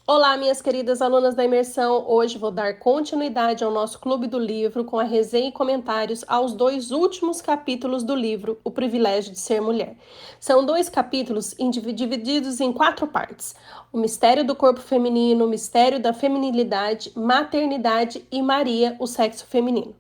Olá, minhas queridas alunas da imersão. Hoje vou dar continuidade ao nosso Clube do Livro com a resenha e comentários aos dois últimos capítulos do livro O Privilégio de Ser Mulher. São dois capítulos divididos em 4 partes: o mistério do corpo feminino, o mistério da feminilidade, maternidade e Maria, o sexo feminino.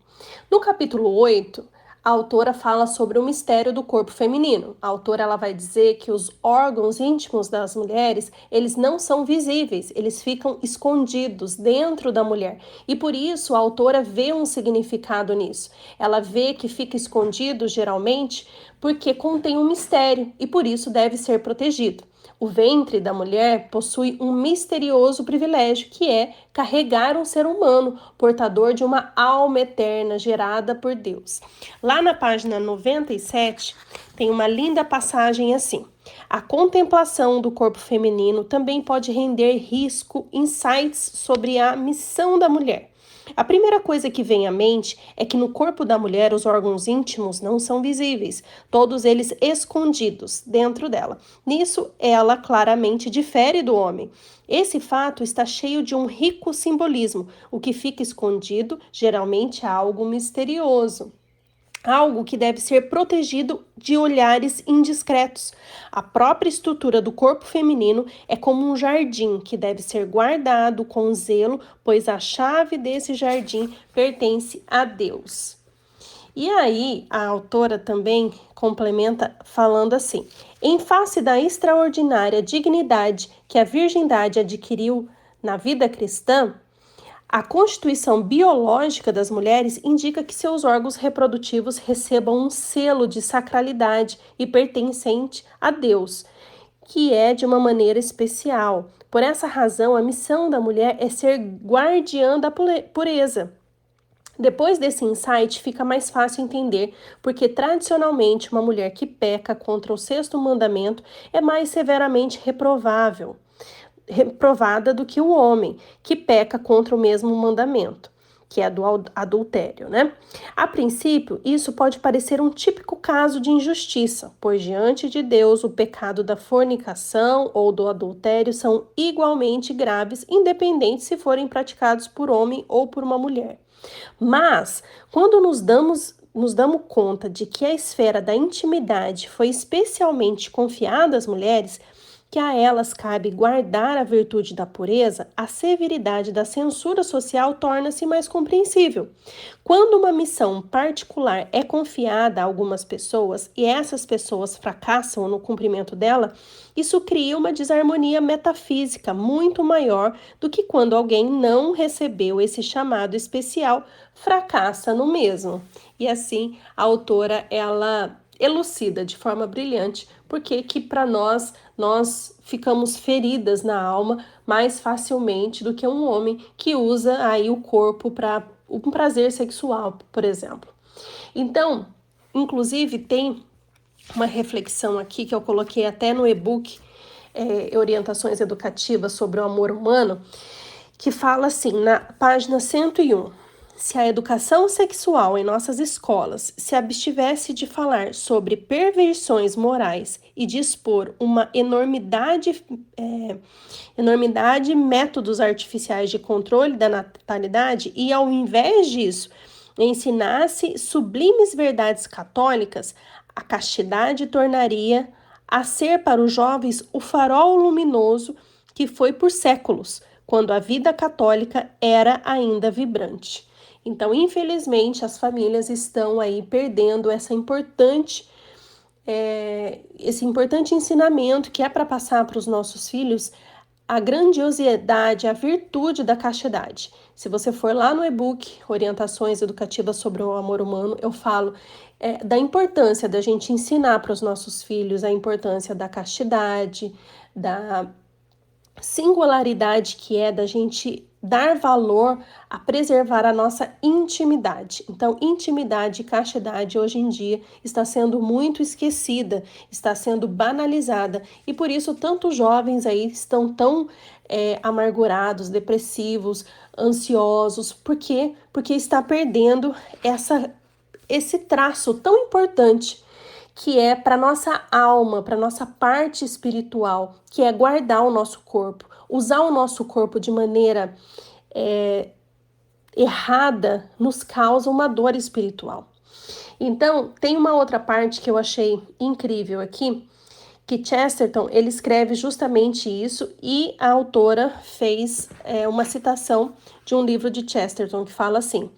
No capítulo 8, a autora fala sobre o mistério do corpo feminino. A autora ela vai dizer que os órgãos íntimos das mulheres, eles não são visíveis, eles ficam escondidos dentro da mulher. E por isso a autora vê um significado nisso. Ela vê que fica escondido geralmente porque contém um mistério e por isso deve ser protegido. O ventre da mulher possui um misterioso privilégio, que é carregar um ser humano, portador de uma alma eterna gerada por Deus. Lá na página 97, tem uma linda passagem assim: a contemplação do corpo feminino também pode render insights sobre a missão da mulher. A primeira coisa que vem à mente é que no corpo da mulher os órgãos íntimos não são visíveis, todos eles escondidos dentro dela. Nisso, ela claramente difere do homem. Esse fato está cheio de um rico simbolismo. O que fica escondido geralmente é algo misterioso, algo que deve ser protegido de olhares indiscretos. A própria estrutura do corpo feminino é como um jardim que deve ser guardado com zelo, pois a chave desse jardim pertence a Deus. E aí, a autora também complementa falando assim: em face da extraordinária dignidade que a virgindade adquiriu na vida cristã, a constituição biológica das mulheres indica que seus órgãos reprodutivos recebam um selo de sacralidade e pertencente a Deus, que é de uma maneira especial. Por essa razão, a missão da mulher é ser guardiã da pureza. Depois desse insight, fica mais fácil entender porque tradicionalmente uma mulher que peca contra o sexto mandamento é mais severamente reprovada do que o homem que peca contra o mesmo mandamento, que é do adultério, né? A princípio, isso pode parecer um típico caso de injustiça, pois diante de Deus o pecado da fornicação ou do adultério são igualmente graves, independente se forem praticados por homem ou por uma mulher. Mas, quando nos damos conta de que a esfera da intimidade foi especialmente confiada às mulheres, que a elas cabe guardar a virtude da pureza, a severidade da censura social torna-se mais compreensível. Quando uma missão particular é confiada a algumas pessoas e essas pessoas fracassam no cumprimento dela, isso cria uma desarmonia metafísica muito maior do que quando alguém não recebeu esse chamado especial, fracassa no mesmo. E assim, a autora, ela elucida de forma brilhante porque que para nós ficamos feridas na alma mais facilmente do que um homem que usa aí o corpo para um prazer sexual, por exemplo. Então, inclusive tem uma reflexão aqui que eu coloquei até no e-book Orientações Educativas sobre o Amor Humano, que fala assim, na página 101: se a educação sexual em nossas escolas se abstivesse de falar sobre perversões morais e de expor uma enormidade métodos artificiais de controle da natalidade e, ao invés disso, ensinasse sublimes verdades católicas, a castidade tornaria a ser para os jovens o farol luminoso que foi por séculos, quando a vida católica era ainda vibrante. Então, infelizmente, as famílias estão aí perdendo esse importante ensinamento que é para passar para os nossos filhos a grandiosidade, a virtude da castidade. Se você for lá no e-book Orientações Educativas sobre o Amor Humano, eu falo da importância da gente ensinar para os nossos filhos a importância da castidade, da singularidade que é da gente dar valor a preservar a nossa intimidade. Então, intimidade e castidade hoje em dia está sendo muito esquecida, está sendo banalizada e por isso tantos jovens aí estão tão amargurados, depressivos, ansiosos. Por quê? Porque está perdendo esse traço tão importante que é para nossa alma, para nossa parte espiritual, que é guardar o nosso corpo. usar o nosso corpo de maneira errada nos causa uma dor espiritual. Então, tem uma outra parte que eu achei incrível aqui, que Chesterton, ele escreve justamente isso, e a autora fez uma citação de um livro de Chesterton que fala assim: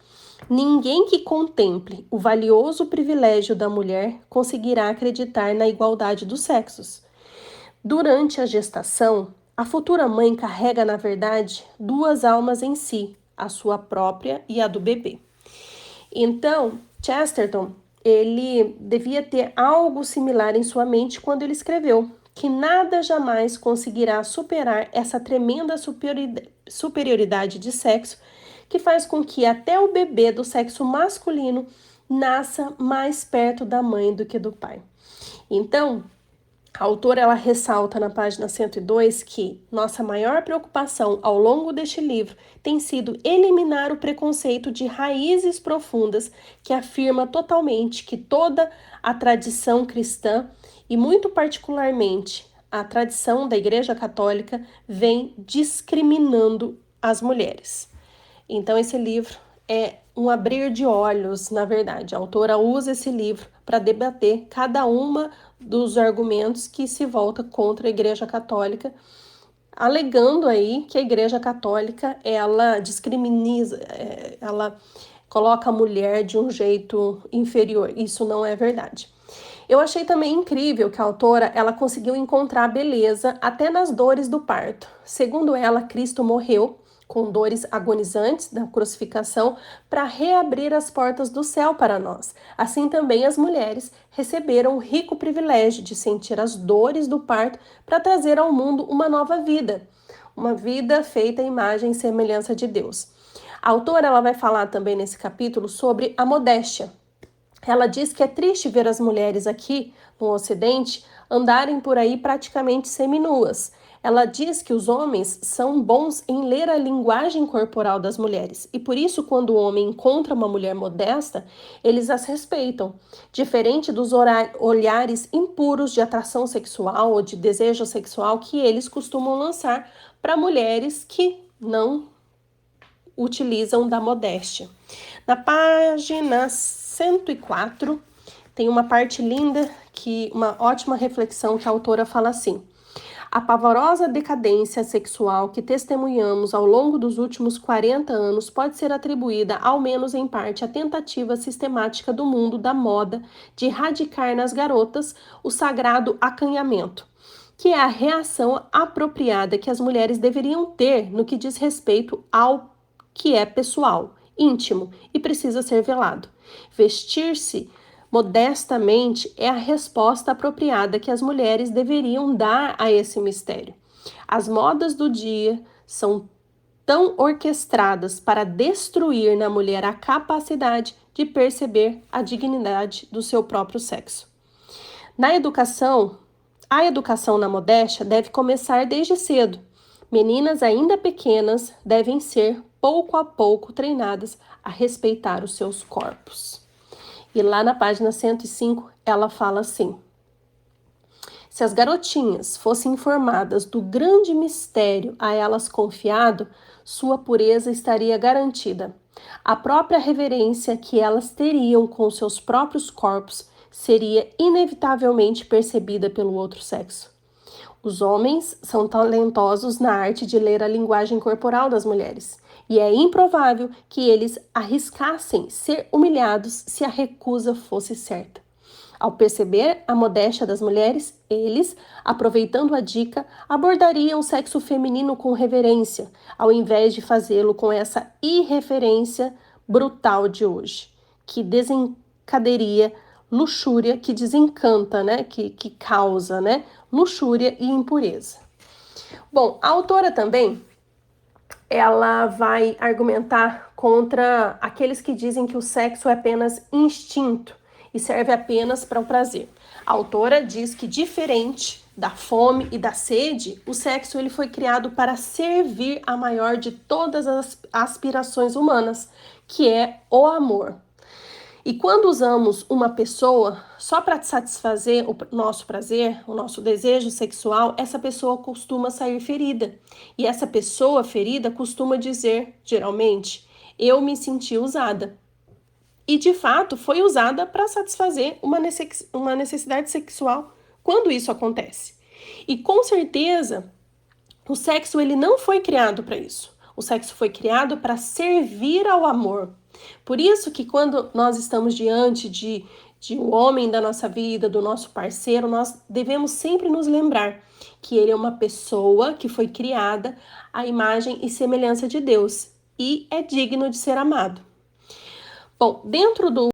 ninguém que contemple o valioso privilégio da mulher conseguirá acreditar na igualdade dos sexos. Durante a gestação, a futura mãe carrega, na verdade, duas almas em si, a sua própria e a do bebê. Então, Chesterton, ele devia ter algo similar em sua mente quando ele escreveu que nada jamais conseguirá superar essa tremenda superioridade de sexo que faz com que até o bebê do sexo masculino nasça mais perto da mãe do que do pai. Então, a autora ela ressalta na página 102 que nossa maior preocupação ao longo deste livro tem sido eliminar o preconceito de raízes profundas que afirma totalmente que toda a tradição cristã e muito particularmente a tradição da Igreja Católica vem discriminando as mulheres. Então esse livro é um abrir de olhos, na verdade. A autora usa esse livro para debater cada uma dos argumentos que se volta contra a Igreja Católica, alegando aí que a Igreja Católica, ela discriminiza, ela coloca a mulher de um jeito inferior. Isso não é verdade. Eu achei também incrível que a autora, ela conseguiu encontrar beleza até nas dores do parto. Segundo ela, Cristo morreu com dores agonizantes da crucificação, para reabrir as portas do céu para nós. Assim também as mulheres receberam o rico privilégio de sentir as dores do parto para trazer ao mundo uma nova vida, uma vida feita à imagem e semelhança de Deus. A autora ela vai falar também nesse capítulo sobre a modéstia. Ela diz que é triste ver as mulheres aqui no Ocidente andarem por aí praticamente seminuas. Ela diz que os homens são bons em ler a linguagem corporal das mulheres e por isso quando o homem encontra uma mulher modesta, eles as respeitam, diferente dos olhares impuros de atração sexual ou de desejo sexual que eles costumam lançar para mulheres que não utilizam da modéstia. Na página 104, tem uma parte linda, uma ótima reflexão que a autora fala assim: a pavorosa decadência sexual que testemunhamos ao longo dos últimos 40 anos pode ser atribuída, ao menos em parte, à tentativa sistemática do mundo da moda de erradicar nas garotas o sagrado acanhamento, que é a reação apropriada que as mulheres deveriam ter no que diz respeito ao que é pessoal, íntimo e precisa ser velado. Vestir-se modestamente é a resposta apropriada que as mulheres deveriam dar a esse mistério. As modas do dia são tão orquestradas para destruir na mulher a capacidade de perceber a dignidade do seu próprio sexo. A educação na modéstia deve começar desde cedo. Meninas ainda pequenas devem ser, pouco a pouco, treinadas a respeitar os seus corpos. E lá na página 105, ela fala assim: se as garotinhas fossem informadas do grande mistério a elas confiado, sua pureza estaria garantida. A própria reverência que elas teriam com seus próprios corpos seria inevitavelmente percebida pelo outro sexo. Os homens são talentosos na arte de ler a linguagem corporal das mulheres, e é improvável que eles arriscassem ser humilhados se a recusa fosse certa. Ao perceber a modéstia das mulheres, eles, aproveitando a dica, abordariam o sexo feminino com reverência, ao invés de fazê-lo com essa irreverência brutal de hoje, que desencadearia luxúria, que desencanta, que causa, luxúria e impureza. Bom, a autora também, ela vai argumentar contra aqueles que dizem que o sexo é apenas instinto e serve apenas para o prazer. A autora diz que, diferente da fome e da sede, o sexo ele foi criado para servir a maior de todas as aspirações humanas, que é o amor. E quando usamos uma pessoa só para satisfazer o nosso prazer, o nosso desejo sexual, essa pessoa costuma sair ferida. E essa pessoa ferida costuma dizer, geralmente, eu me senti usada. E de fato foi usada para satisfazer uma necessidade sexual quando isso acontece. E com certeza, o sexo ele não foi criado para isso. O sexo foi criado para servir ao amor. Por isso que quando nós estamos diante de um homem da nossa vida, do nosso parceiro, nós devemos sempre nos lembrar que ele é uma pessoa que foi criada à imagem e semelhança de Deus e é digno de ser amado. Bom, dentro do